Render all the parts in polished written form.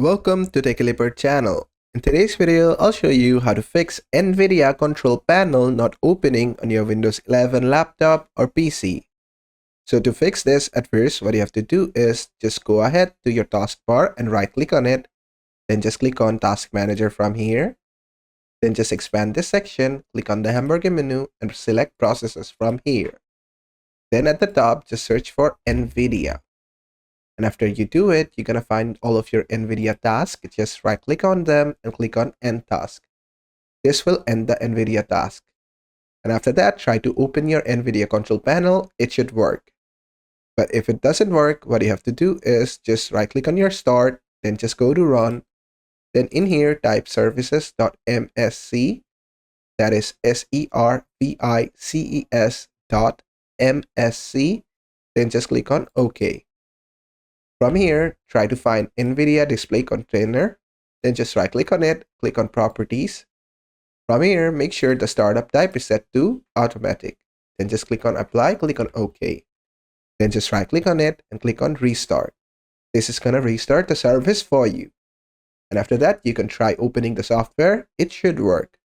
Welcome to TechLeopard channel. In today's video, I'll show you how to fix NVIDIA control panel not opening on your Windows 11 laptop or PC. So to fix this, at first, what you have to do is just go ahead to your taskbar and right click on it. Then just click on Task Manager from here. Then just expand this section, click on the hamburger menu and select Processes from here. Then at the top, just search for NVIDIA. And after you do it, you're going to find all of your NVIDIA tasks. Just right click on them and click on End Task. This will end the NVIDIA task. And after that, try to open your NVIDIA control panel. It should work. But if it doesn't work, what you have to do is just right click on your start, then just go to run. Then in here, type services.msc. That is services.msc. Then just click on OK. From here, try to find NVIDIA Display Container, then just right click on it, click on Properties. From here, make sure the startup type is set to Automatic. Then just click on Apply, click on OK. Then just right click on it and click on Restart. This is going to restart the service for you. And after that, you can try opening the software. It should work.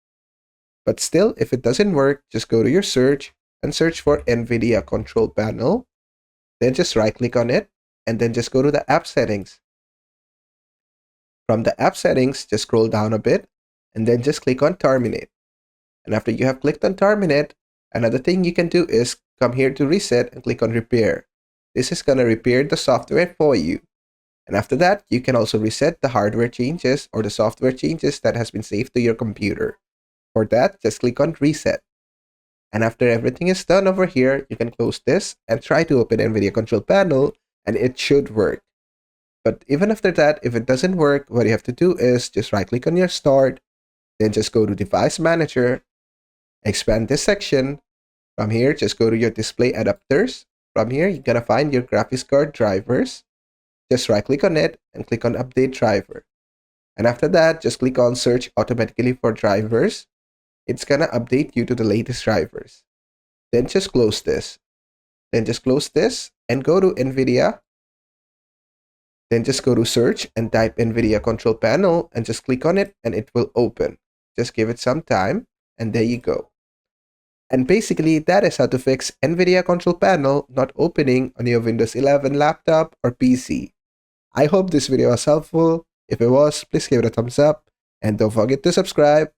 But still, if it doesn't work, just go to your search and search for NVIDIA Control Panel. Then just right click on it. And then just go to the app settings. From the app settings, just scroll down a bit and then just click on terminate. And after you have clicked on terminate, another thing you can do is come here to reset and click on repair. This is going to repair the software for you. And after that, you can also reset the hardware changes or the software changes that has been saved to your computer. For that, just click on reset. And after everything is done over here, you can close this and try to open NVIDIA Control Panel. And it should work. But even after that, if it doesn't work, what you have to do is just right click on your start, then just go to Device Manager, expand this section. From here, just go to your display adapters. From here, you're going to find your graphics card drivers. Just right click on it and click on Update Driver. And after that, just click on Search Automatically for Drivers. It's going to update you to the latest drivers. Then just close this. Then just close this and go to NVIDIA. Then just go to search and type NVIDIA Control Panel and just click on it and it will open. Just give it some time and there you go. And basically that is how to fix NVIDIA Control Panel not opening on your Windows 11 laptop or PC. I hope this video was helpful. If it was, please give it a thumbs up and don't forget to subscribe.